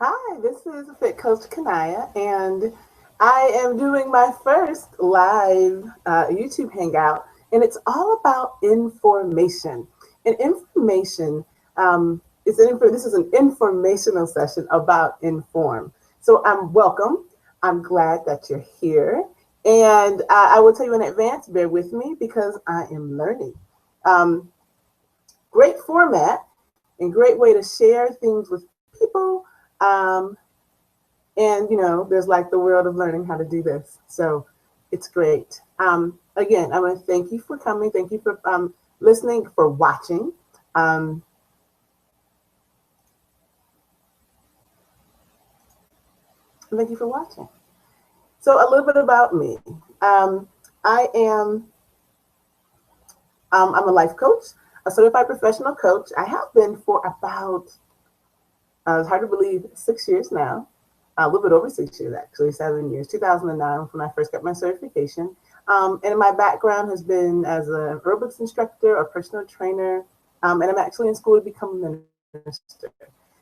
Hi, this is Fit Coach Kania, and I am doing my first live YouTube hangout, and it's all about information. And information this is an informational session about inform. So I'm welcome. I'm glad that you're here, and I will tell you in advance. Bear with me because I am learning. Um, Great format and great way to share things with people. Um, and there's like the world of learning how to do this, so it's great. Again, I want to thank you for coming, thank you for listening, for watching. Thank you for watching. So a little bit about me. I am I'm a life coach, a certified professional coach. I have been for about it's hard to believe 6 years now, a little bit over 6 years, actually, 7 years. 2009 was when I first got my certification. And my background has been as an aerobics instructor, a personal trainer, and I'm actually in school to become a minister.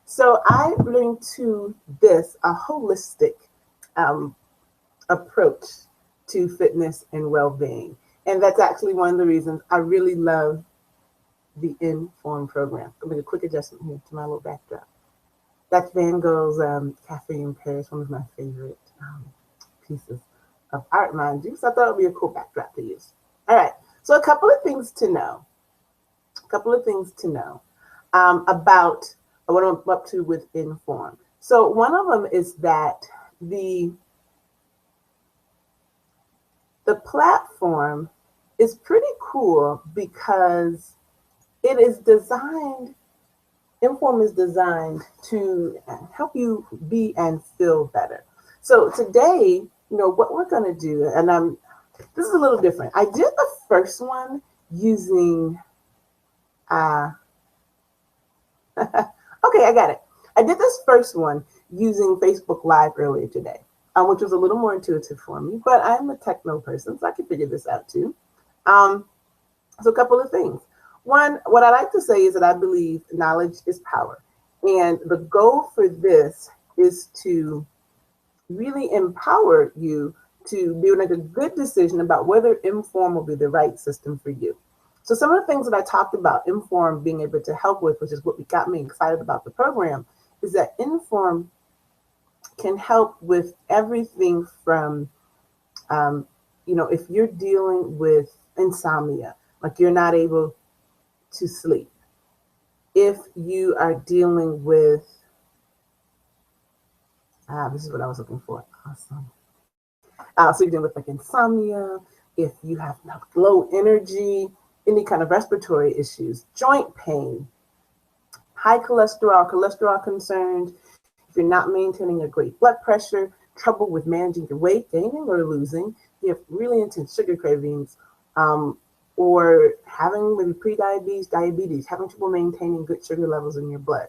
So I bring to this a holistic um, approach to fitness and well-being. And that's actually one of the reasons I really love the IN.FORM program. I'll make a quick adjustment here to my little backdrop. That's Van Gogh's Cafe in Paris, one of my favorite pieces of art, mind you. So I thought it would be a cool backdrop to use. All right. So a couple of things to know. About what I'm up to with IN.FORM. So one of them is that the platform is pretty cool because it is designed IN.FORM is designed to help you be and feel better. So today, what we're going to do, and this is a little different. I did the first one using, okay, I got it. I did this first one using Facebook Live earlier today, which was a little more intuitive for me, but I'm a techno person, so I can figure this out too. So a couple of things. One, what I like to say is that I believe knowledge is power. And the goal for this is to really empower you to be able to make a good decision about whether IN.FORM will be the right system for you. So some of the things that I talked about IN.FORM being able to help with, which is what got me excited about the program, is that IN.FORM can help with everything from, if you're dealing with insomnia, like you're not able to sleep. If you are dealing with, this is what I was looking for. Awesome. So you're dealing with like insomnia, if you have low energy, any kind of respiratory issues, joint pain, high cholesterol concerns, if you're not maintaining a great blood pressure, trouble with managing your weight, gaining or losing, you have really intense sugar cravings, or having maybe pre-diabetes, diabetes, having trouble maintaining good sugar levels in your blood.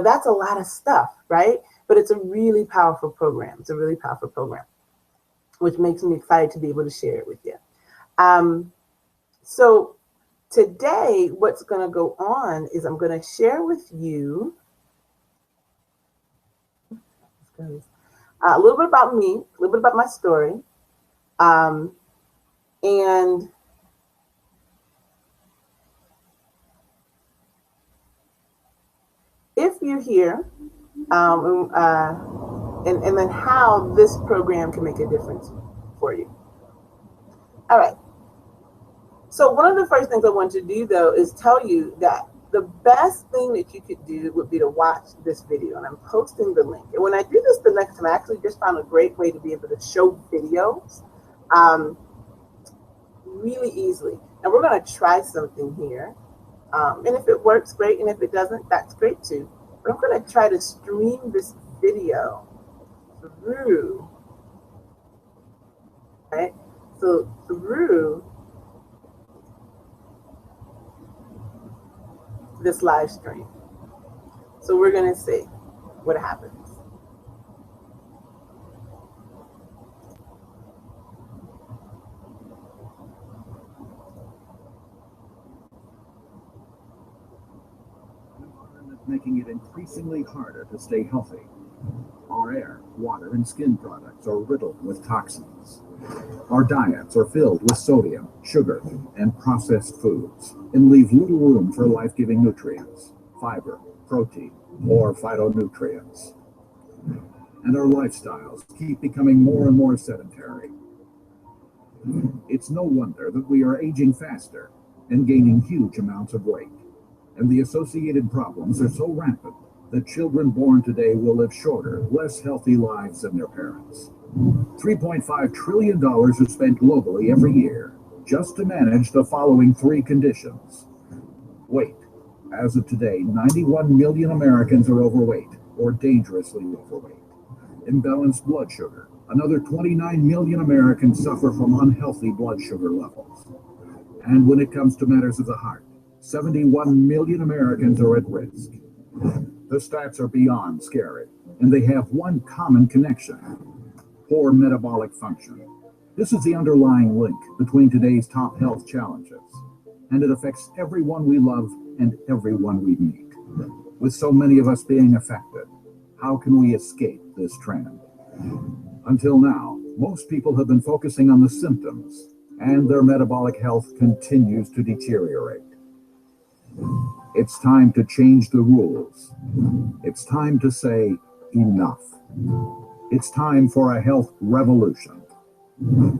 That's a lot of stuff, right? But it's a really powerful program. It's a really powerful program, which makes me excited to be able to share it with you. So today, what's going to go on is I'm going to share with you a little bit about me, a little bit about my story, and if you're here, and then how this program can make a difference for you. All right. So one of the first things I want to do, though, is tell you that the best thing that you could do would be to watch this video, and I'm posting the link. And when I do this the next time, I actually just found a great way to be able to show videos really easily. And we're going to try something here. And if it works, great. And if it doesn't, that's great too. But I'm going to try to stream this video through, right? So through this live stream. So we're going to see what happens. making it increasingly harder to stay healthy. Our air, water, and skin products are riddled with toxins. Our diets are filled with sodium, sugar, and processed foods, and leave little room for life-giving nutrients, fiber, protein, or phytonutrients. And our lifestyles keep becoming more and more sedentary. It's no wonder that we are aging faster and gaining huge amounts of weight. And the associated problems are so rampant that children born today will live shorter, less healthy lives than their parents. $3.5 trillion is spent globally every year just to manage the following three conditions. Weight. As of today, 91 million Americans are overweight or dangerously overweight. Imbalanced blood sugar. Another 29 million Americans suffer from unhealthy blood sugar levels. And when it comes to matters of the heart, 71 million Americans are at risk. The stats are beyond scary, and they have one common connection: poor metabolic function. This is the underlying link between today's top health challenges, and it affects everyone we love and everyone we meet. With so many of us being affected, how can we escape this trend? Until now, most people have been focusing on the symptoms, and their metabolic health continues to deteriorate. It's time to change the rules. It's time to say enough. It's time for a health revolution.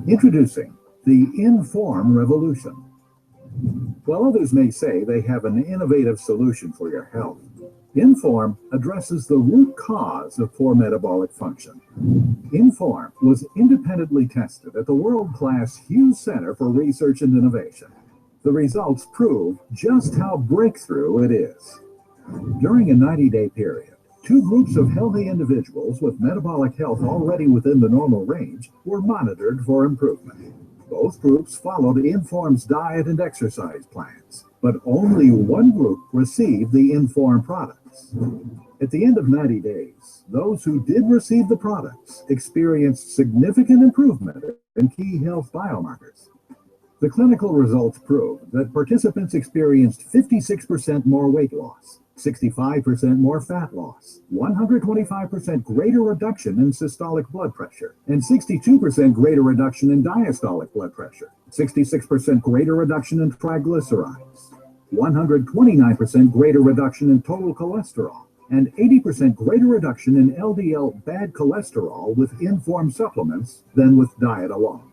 Introducing the IN.FORM revolution. While others may say they have an innovative solution for your health, IN.FORM addresses the root cause of poor metabolic function. IN.FORM was independently tested at the world-class Hughes Center for Research and Innovation. The results prove just how breakthrough it is. During a 90-day period, two groups of healthy individuals with metabolic health already within the normal range were monitored for improvement. Both groups followed IN.FORM's diet and exercise plans, but only one group received the IN.FORM products. At the end of 90 days, those who did receive the products experienced significant improvement in key health biomarkers. The clinical results proved that participants experienced 56% more weight loss, 65% more fat loss, 125% greater reduction in systolic blood pressure, and 62% greater reduction in diastolic blood pressure, 66% greater reduction in triglycerides, 129% greater reduction in total cholesterol, and 80% greater reduction in LDL bad cholesterol with IN.FORM supplements than with diet alone.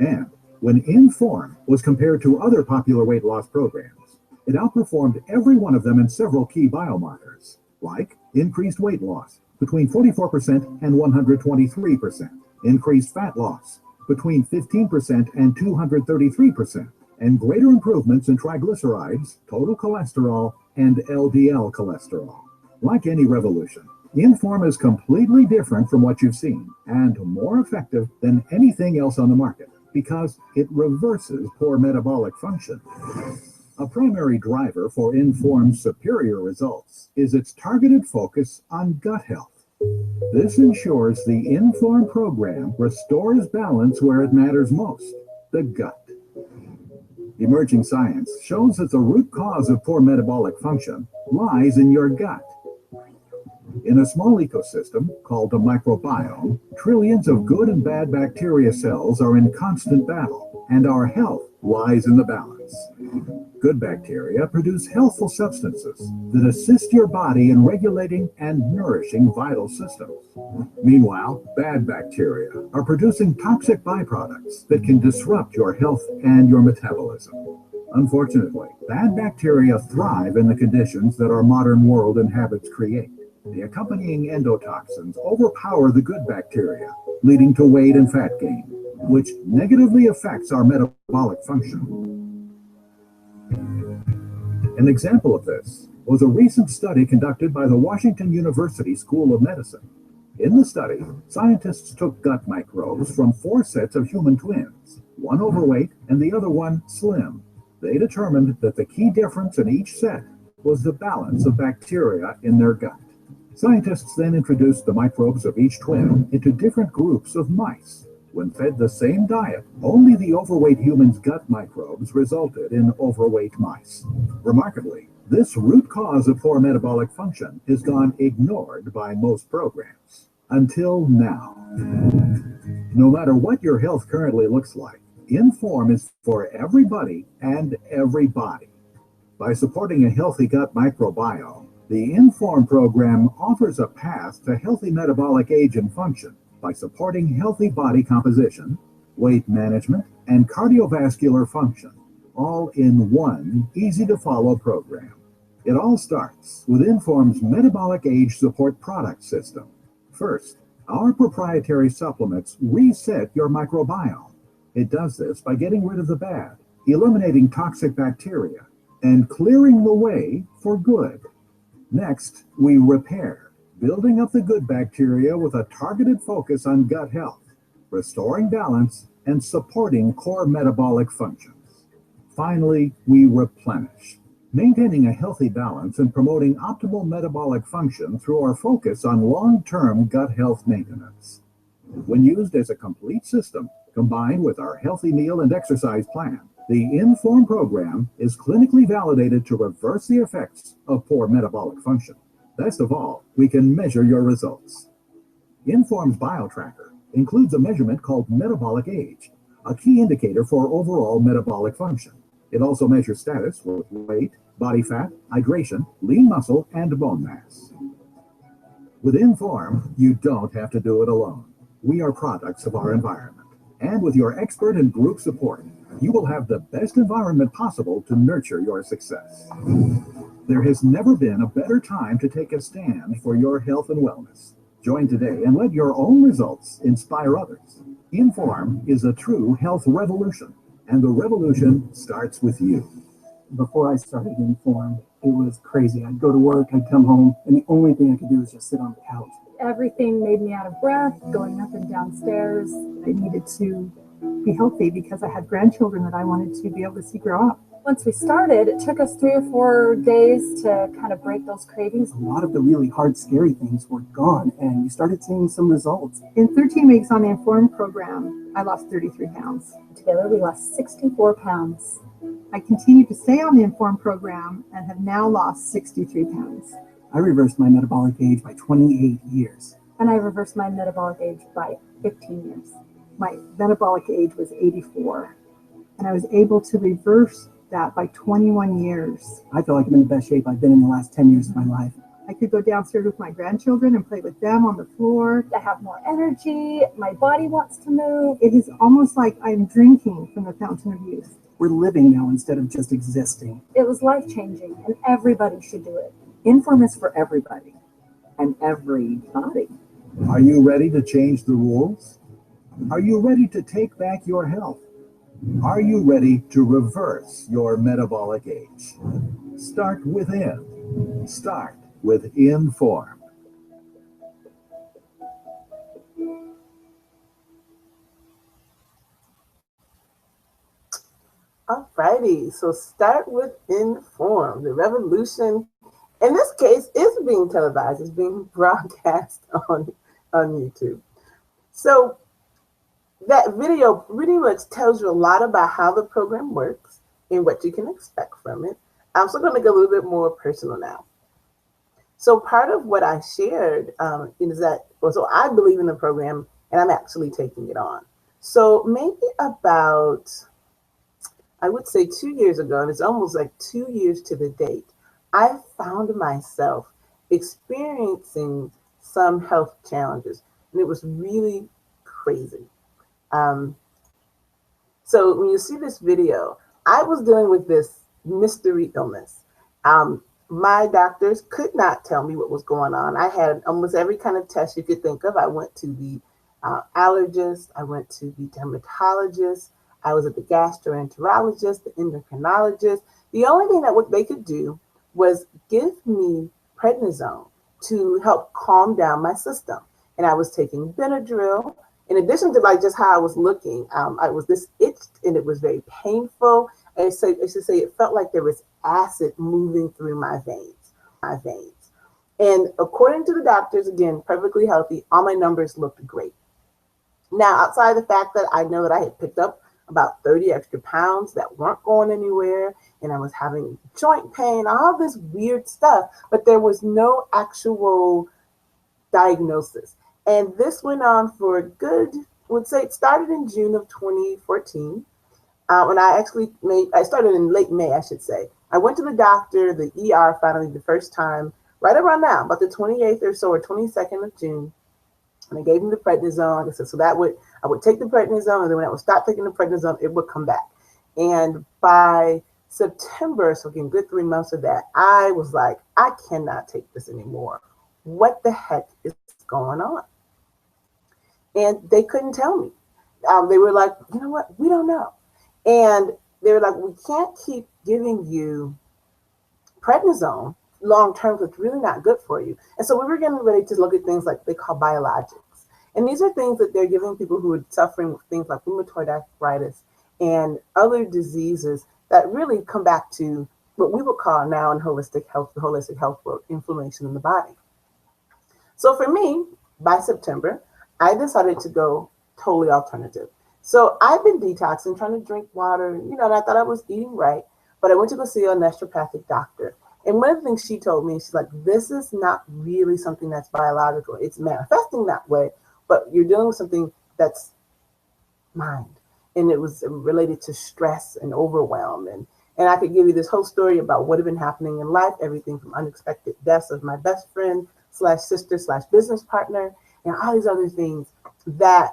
And when IN.FORM was compared to other popular weight loss programs, it outperformed every one of them in several key biomarkers, like increased weight loss between 44% and 123%, increased fat loss between 15% and 233%, and greater improvements in triglycerides, total cholesterol, and LDL cholesterol. Like any revolution, IN.FORM is completely different from what you've seen and more effective than anything else on the market because it reverses poor metabolic function. A primary driver for IN.FORM's superior results is its targeted focus on gut health. This ensures the IN.FORM program restores balance where it matters most, the gut. Emerging science shows that the root cause of poor metabolic function lies in your gut. In a small ecosystem called the microbiome, trillions of good and bad bacteria cells are in constant battle, and our health lies in the balance. Good bacteria produce healthful substances that assist your body in regulating and nourishing vital systems. Meanwhile, bad bacteria are producing toxic byproducts that can disrupt your health and your metabolism. Unfortunately, bad bacteria thrive in the conditions that our modern world and habits create. The accompanying endotoxins overpower the good bacteria, leading to weight and fat gain, which negatively affects our metabolic function. An example of this was a recent study conducted by the Washington University School of Medicine. In the study, scientists took gut microbes from 4 sets of human twins, one overweight and the other one slim. They determined that the key difference in each set was the balance of bacteria in their gut. Scientists then introduced the microbes of each twin into different groups of mice. When fed the same diet, only the overweight human's gut microbes resulted in overweight mice. Remarkably, This root cause of poor metabolic function has gone ignored by most programs. Until now. No matter what your health currently looks like, IN.FORM is for everybody and every body. By supporting a healthy gut microbiome, the IN.FORM program offers a path to healthy metabolic age and function by supporting healthy body composition, weight management, and cardiovascular function, all in one easy-to-follow program. It all starts with IN.FORM's Metabolic Age Support Product System. First, our proprietary supplements reset your microbiome. It does this by getting rid of the bad, eliminating toxic bacteria, and clearing the way for good. Next, we repair, building up the good bacteria with a targeted focus on gut health, restoring balance, and supporting core metabolic functions. Finally, we replenish, maintaining a healthy balance and promoting optimal metabolic function through our focus on long-term gut health maintenance. When used as a complete system, combined with our healthy meal and exercise plan, the IN.FORM program is clinically validated to reverse the effects of poor metabolic function. Best of all, we can measure your results. IN.FORM's BioTracker includes a measurement called metabolic age, a key indicator for overall metabolic function. It also measures status with weight, body fat, hydration, lean muscle, and bone mass. With IN.FORM, you don't have to do it alone. We are products of our environment. And with your expert and group support, you will have the best environment possible to nurture your success. There has never been a better time to take a stand for your health and wellness. Join today and let your own results inspire others. IN.FORM is a true health revolution, and the revolution starts with you. Before I started IN.FORM, it was crazy. I'd go to work, I'd come home, and the only thing I could do was just sit on the couch. Everything made me out of breath, going up and down stairs. I needed to be healthy because I had grandchildren that I wanted to be able to see grow up. Once we started, it took us 3 or 4 days to kind of break those cravings. A lot of the really hard, scary things were gone, and you started seeing some results. In 13 weeks on the IN.FORM program, I lost 33 pounds. Together, we lost 64 pounds. I continued to stay on the IN.FORM program and have now lost 63 pounds. I reversed my metabolic age by 28 years. And I reversed my metabolic age by 15 years. My metabolic age was 84, and I was able to reverse that by 21 years. I feel like I'm in the best shape I've been in the last 10 years of my life. I could go downstairs with my grandchildren and play with them on the floor. I have more energy. My body wants to move. It is almost like I'm drinking from the fountain of youth. We're living now instead of just existing. It was life-changing, and everybody should do it. IN.FORM is for everybody and everybody. Are you ready to change the rules? Are you ready to take back your health? Are you ready to reverse your metabolic age? Start within. Start with IN.FORM. Alrighty, so start with IN.FORM. The revolution, in this case, is being televised. It's being broadcast on YouTube. So that video pretty much tells you a lot about how the program works and what you can expect from it. I'm still going to get a little bit more personal now. So part of what I shared is that, so I believe in the program and I'm actually taking it on. So maybe about, I would say 2 years ago, and it's almost like 2 years to the date, I found myself experiencing some health challenges, and it was really crazy. So when you see this video, I was dealing with this mystery illness. My doctors could not tell me what was going on. I had almost every kind of test you could think of. I went to the allergist, I went to the dermatologist, I was at the gastroenterologist, the endocrinologist. The only thing that what they could do was give me prednisone to help calm down my system. And I was taking Benadryl. In addition to like just how I was looking, I was this itched and it was very painful. And I should say it felt like there was acid moving through my veins. And according to the doctors, again, perfectly healthy, all my numbers looked great. Now, outside of the fact that I know that I had picked up about 30 extra pounds that weren't going anywhere, and I was having joint pain, all this weird stuff, but there was no actual diagnosis. And this went on for a good, I would say it started in June of 2014. When I started in late May, I should say. I went to the doctor, the ER finally the first time, right around now, about the 28th or so, or 22nd of June. And I gave him the prednisone. I said, so I would take the prednisone, and then when I would stop taking the prednisone, it would come back. And by September, so again, good 3 months of that, I was like, I cannot take this anymore. What the heck is going on? And they couldn't tell me. They were like, you know what? We don't know. And they were like, we can't keep giving you prednisone long term because it's really not good for you. And so we were getting ready to look at things like they call biologics. And these are things that they're giving people who are suffering with things like rheumatoid arthritis and other diseases that really come back to what we would call now in holistic health, the holistic health world, inflammation in the body. So for me, by September, I decided to go totally alternative. So I've been detoxing, trying to drink water, and I thought I was eating right, but I went to go see a naturopathic doctor. And one of the things she told me, she's like, this is not really something that's biological. It's manifesting that way, but you're dealing with something that's mind. And it was related to stress and overwhelm. And I could give you this whole story about what had been happening in life, everything from unexpected deaths of my best friend / sister / business partner, and all these other things that,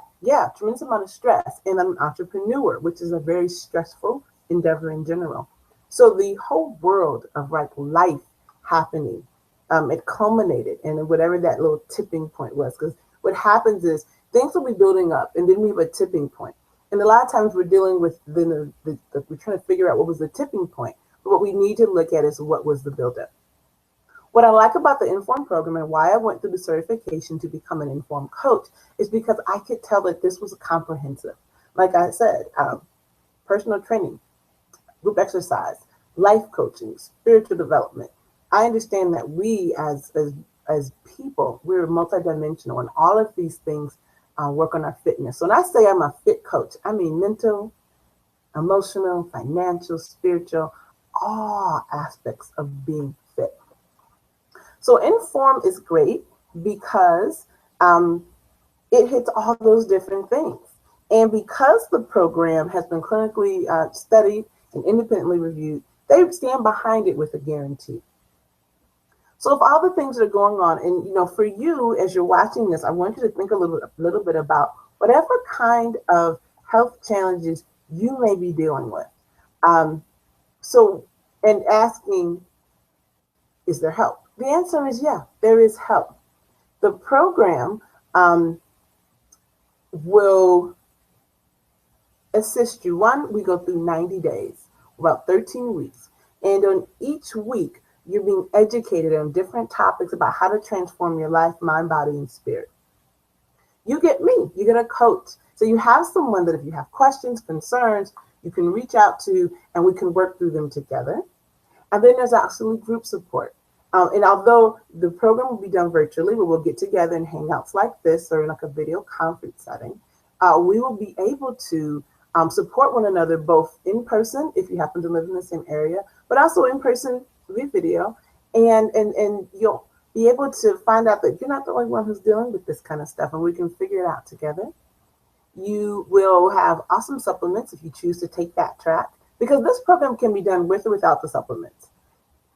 tremendous amount of stress. And I'm an entrepreneur, which is a very stressful endeavor in general. So the whole world of life happening, it culminated in whatever that little tipping point was. Because what happens is things will be building up, and then we have a tipping point. And a lot of times we're dealing with we're trying to figure out what was the tipping point. But what we need to look at is what was the buildup. What I like about the IN.FORM program and why I went through the certification to become an IN.FORM coach is because I could tell that this was comprehensive. Like I said, personal training, group exercise, life coaching, spiritual development. I understand that we as people, we're multidimensional, and all of these things work on our fitness. So when I say I'm a fit coach, I mean mental, emotional, financial, spiritual, all aspects of being fit. So IN.FORM is great because it hits all those different things. And because the program has been clinically studied and independently reviewed, they stand behind it with a guarantee. So if all the things that are going on, and for you as you're watching this, I want you to think a little bit about whatever kind of health challenges you may be dealing with. And asking, is there help? The answer is yeah, there is help. The program will assist you. We go through 90 days, about 13 weeks. And on each week, you're being educated on different topics about how to transform your life, mind, body, and spirit. You get me, you get a coach. So you have someone that if you have questions, concerns, you can reach out to, and we can work through them together. And then there's actually group support. And although the program will be done virtually, where we'll get together in hangouts like this or in a video conference setting, we will be able to support one another both in person, if you happen to live in the same area, but also in person via video. And you'll be able to find out that you're not the only one who's dealing with this kind of stuff, and we can figure it out together. You will have awesome supplements if you choose to take that track, because this program can be done with or without the supplements.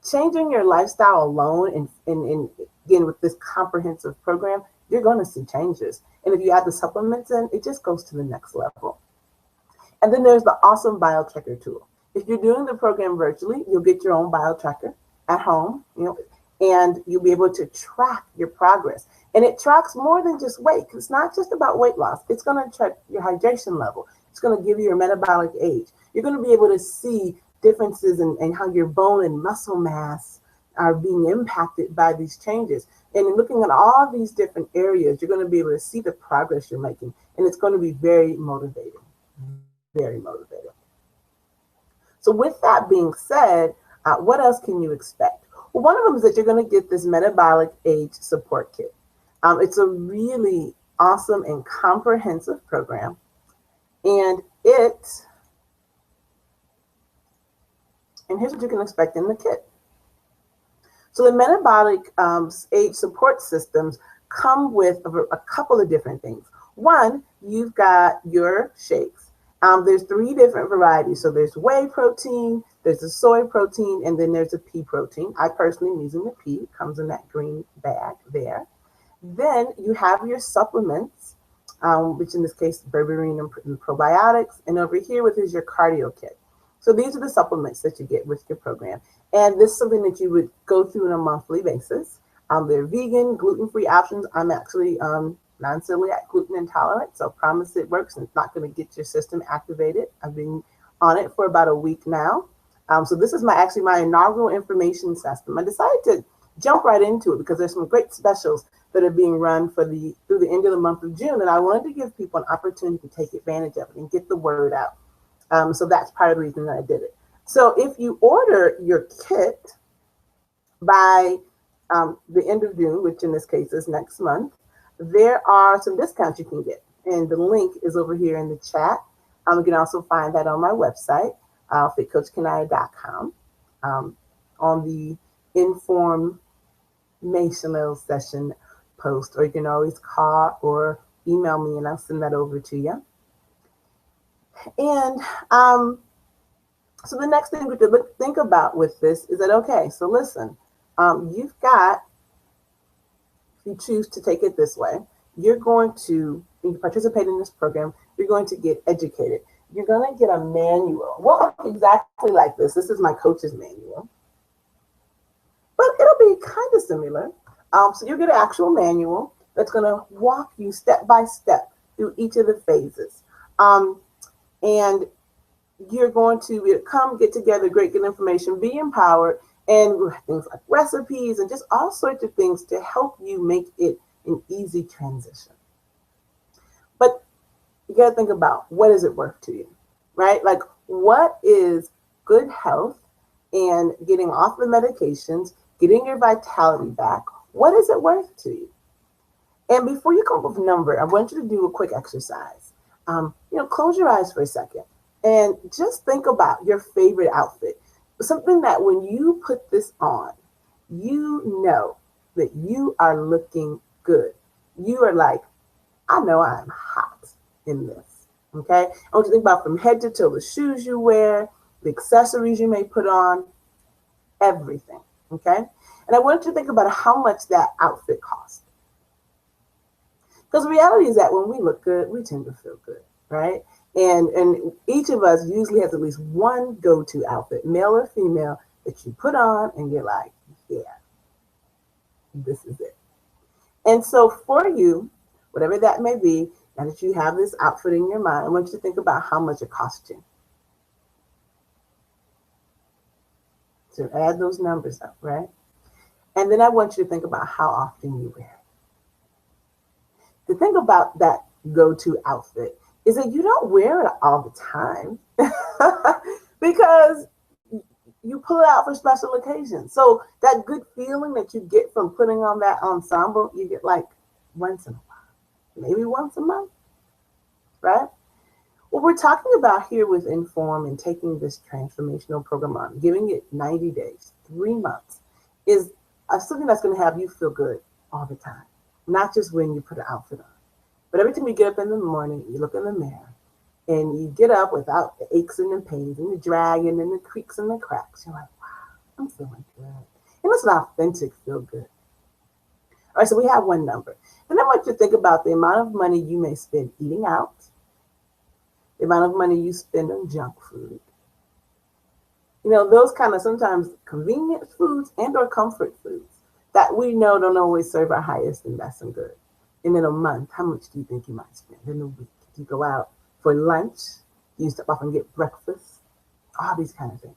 Changing your lifestyle alone and again with this comprehensive program, you're going to see changes. And if you add the supplements in, it just goes to the next level. And then there's the awesome BioTracker tool. If you're doing the program virtually, you'll get your own BioTracker at home, and you'll be able to track your progress. And it tracks more than just weight. It's not just about weight loss. It's going to track your hydration level. It's going to give you your metabolic age. You're going to be able to see differences in how your bone and muscle mass are being impacted by these changes. And in looking at all these different areas, you're going to be able to see the progress you're making. And it's going to be very motivating, very motivating. So with that being said, what else can you expect? Well, one of them is that you're going to get this metabolic age support kit. It's a really awesome and comprehensive program. And it And here's what you can expect in the kit. So the metabolic age support systems come with a couple of different things. One, you've got your shakes. There's 3 different varieties. So there's whey protein, there's a soy protein, and then there's a pea protein. I personally am using the pea. It comes in that green bag there. Then you have your supplements, which in this case, berberine and probiotics. And over here is your cardio kit. So these are the supplements that you get with your program. And this is something that you would go through on a monthly basis. They're vegan, gluten-free options. I'm actually non-celiac, gluten intolerant, so I promise it works and it's not going to get your system activated. I've been on it for about a week now. So this is my inaugural information system. I decided to jump right into it because there's some great specials that are being run through the end of the month of June, and I wanted to give people an opportunity to take advantage of it and get the word out. So that's part of the reason that I did it. So if you order your kit by the end of June, which in this case is next month, there are some discounts you can get. And the link is over here in the chat. You can also find that on my website, fitcoachkania.com, on the IN.FORMational Session post, or you can always call or email me and I'll send that over to you. And so the next thing we could think about with this is that, okay, so listen, you've got, if you choose to take it this way, you're going to, when you participate in this program, you're going to get educated. You're going to get a manual. Well, exactly like this. This is my coach's manual. But it'll be kind of similar. So you'll get an actual manual that's going to walk you step by step through each of the phases. And you're going to come get together, get information, be empowered, and things like recipes and just all sorts of things to help you make it an easy transition. But you got to think about, what is it worth to you, right? Like, what is good health and getting off the medications, getting your vitality back? What is it worth to you? And before you come up with a number, I want you to do a quick exercise. Close your eyes for a second and just think about your favorite outfit. Something that when you put this on, you know that you are looking good. You are like, I know I'm hot in this, okay? I want you to think about from head to toe, the shoes you wear, the accessories you may put on, everything, okay? And I want you to think about how much that outfit costs. Because the reality is that when we look good, we tend to feel good, right? And each of us usually has at least one go-to outfit, male or female, that you put on and you're like, yeah, this is it. And so for you, whatever that may be, now that you have this outfit in your mind, I want you to think about how much it cost you. So add those numbers up, right? And then I want you to think about how often you wear it. The thing about that go-to outfit is that you don't wear it all the time because you pull it out for special occasions. So that good feeling that you get from putting on that ensemble, you get like once in a while, maybe once a month, right? What we're talking about here with IN.FORM and taking this transformational program on, giving it 90 days, 3 months, is something that's going to have you feel good all the time, not just when you put an outfit on. But every time you get up in the morning, you look in the mirror, and you get up without the aches and the pains and the dragging and the creaks and the cracks. You're like, wow, I'm feeling good. And it's an authentic feel good. All right, so we have one number. And I want you to think about the amount of money you may spend eating out, the amount of money you spend on junk food. Those kind of sometimes convenient foods and or comfort foods that we know don't always serve our highest and best and good. And in a month, how much do you think you might spend in a week? Do you go out for lunch? Do you stop off and get breakfast? All these kind of things.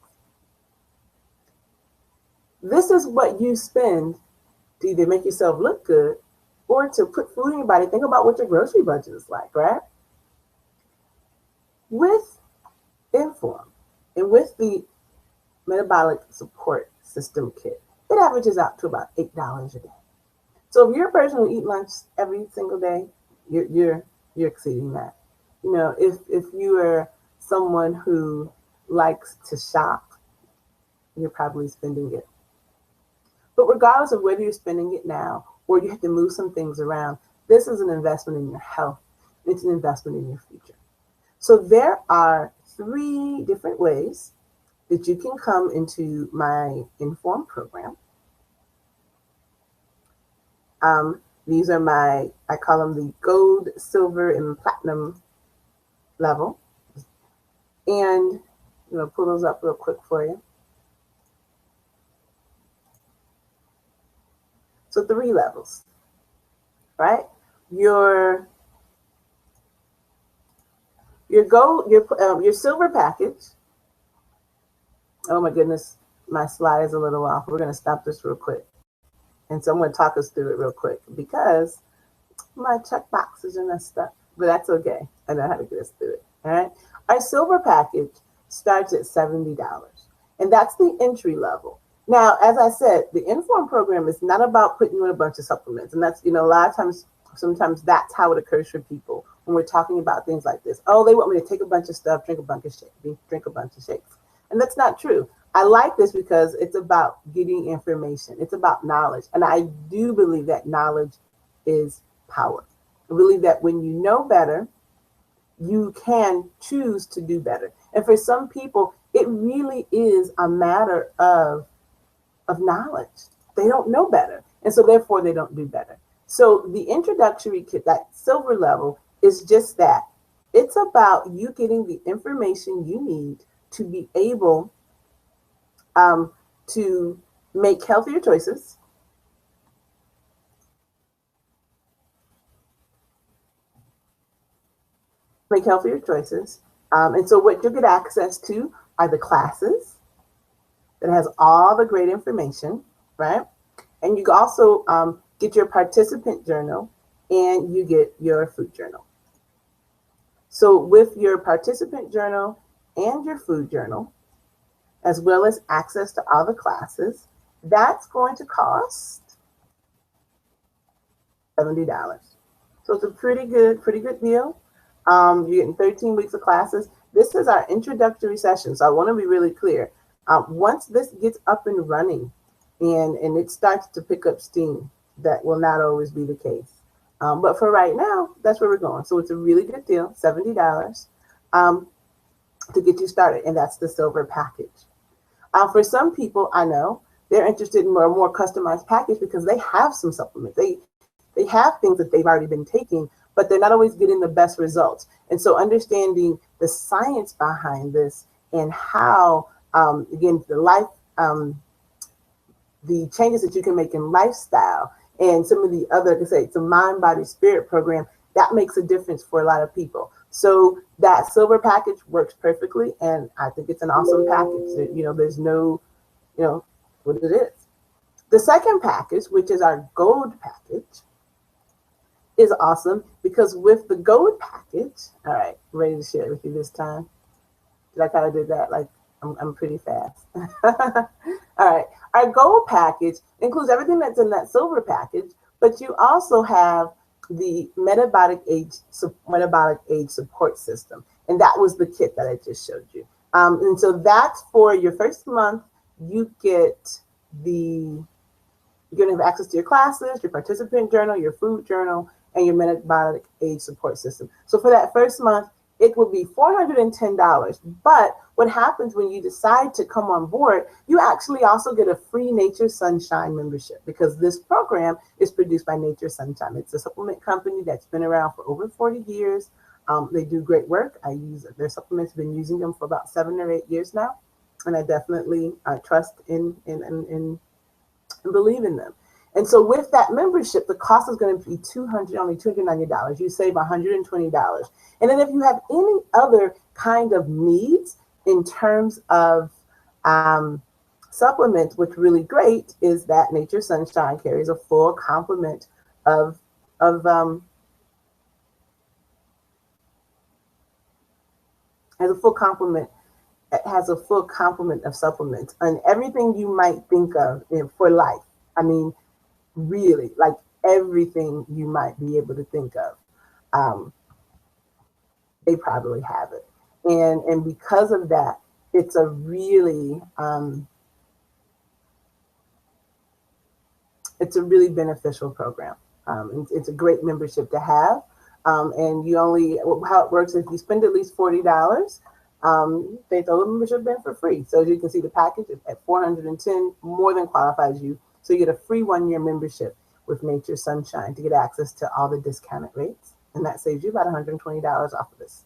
This is what you spend to either make yourself look good or to put food in your body. Think about what your grocery budget is like, right? With IN.FORM and with the metabolic support system kit, it averages out to about $8 a day. So if you're a person who eats lunch every single day, you're exceeding that. If you are someone who likes to shop, you're probably spending it. But regardless of whether you're spending it now or you have to move some things around, this is an investment in your health. It's an investment in your future. So there are 3 different ways that you can come into my IN.FORM program. These are I call them the gold, silver, and platinum level. And I'm going to pull those up real quick for you. So 3 levels, right? Your gold, your silver package. Oh my goodness, my slide is a little off. We're going to stop this real quick. And so I'm going to talk us through it real quick because my check boxes are messed up, but that's okay. I know how to get us through it. All right. Our silver package starts at $70, and that's the entry level. Now, as I said, the IN.FORM program is not about putting you in a bunch of supplements. And that's, a lot of times, sometimes that's how it occurs for people when we're talking about things like this. Oh, they want me to take a bunch of stuff, drink a bunch of shakes. And that's not true. I like this because it's about getting information. It's about knowledge. And I do believe that knowledge is power. I believe that when you know better, you can choose to do better. And for some people, it really is a matter of knowledge. They don't know better. And so therefore they don't do better. So the introductory kit, that silver level, is just that. It's about you getting the information you need to be able to make healthier choices, and so what you'll get access to are the classes that has all the great information, right? And you also get your participant journal and you get your food journal. So with your participant journal and your food journal, as well as access to all the classes, that's going to cost $70. So it's a pretty good deal. You're getting 13 weeks of classes. This is our introductory session. So I want to be really clear. Once this gets up and running and it starts to pick up steam, that will not always be the case. But for right now, that's where we're going. So it's a really good deal, $70 to get you started. And that's the silver package. For some people, I know they're interested in a more customized package because they have some supplements. They have things that they've already been taking, but they're not always getting the best results. And so understanding the science behind this and how, again, the changes that you can make in lifestyle and some of the other, like I say, it's a mind, body, spirit program that makes a difference for a lot of people. So that silver package works perfectly. And I think it's an awesome package. There's no, what it is. The second package, which is our gold package, is awesome because with the gold package, all right, I'm ready to share it with you this time. I kind of did that, like I'm pretty fast. All right, our gold package includes everything that's in that silver package, but you also have the metabolic age support system, and that was the kit that I just showed you. And so that's for your first month. You're going to have access to your classes, your participant journal, your food journal, and your metabolic age support system. So for that first month, it will be $410. But what happens when you decide to come on board, you actually also get a free Nature Sunshine membership because this program is produced by Nature Sunshine. It's a supplement company that's been around for over 40 years. They do great work. I use their supplements, been using them for about 7 or 8 years now. And I definitely trust and believe in them. And so with that membership, the cost is going to be only $290. You save $120. And then if you have any other kind of needs in terms of supplements, what's really great is that Nature Sunshine carries a full complement of has a full complement of supplements and everything you might think of for life. I mean, really, like everything you might be able to think of, they probably have it. And because of that, it's a really It's a really beneficial program. It's a great membership to have. And you only, how it works is if you spend at least $40, they throw the membership in for free. So as you can see, the package at $410 more than qualifies you. So you get a free 1-year membership with Nature Sunshine to get access to all the discounted rates. And that saves you about $120 off of this.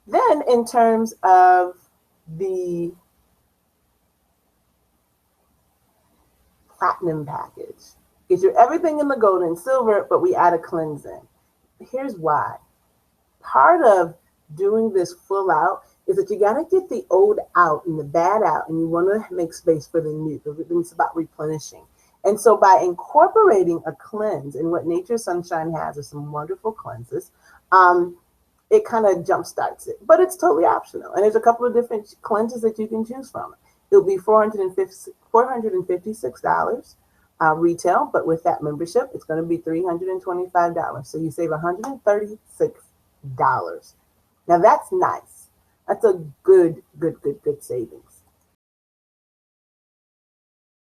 Then in terms of the platinum package, get you everything in the gold and silver, but we add a cleanse in. Here's why. Part of doing this full out is that you got to get the old out and the bad out, and you want to make space for the new. It's about replenishing. And so by incorporating a cleanse, and what Nature Sunshine has is some wonderful cleanses, it kind of jumpstarts it, but it's totally optional. And there's a couple of different cleanses that you can choose from. It'll be $456 retail, but with that membership, it's going to be $325. So you save $136. Now that's nice. That's a good savings.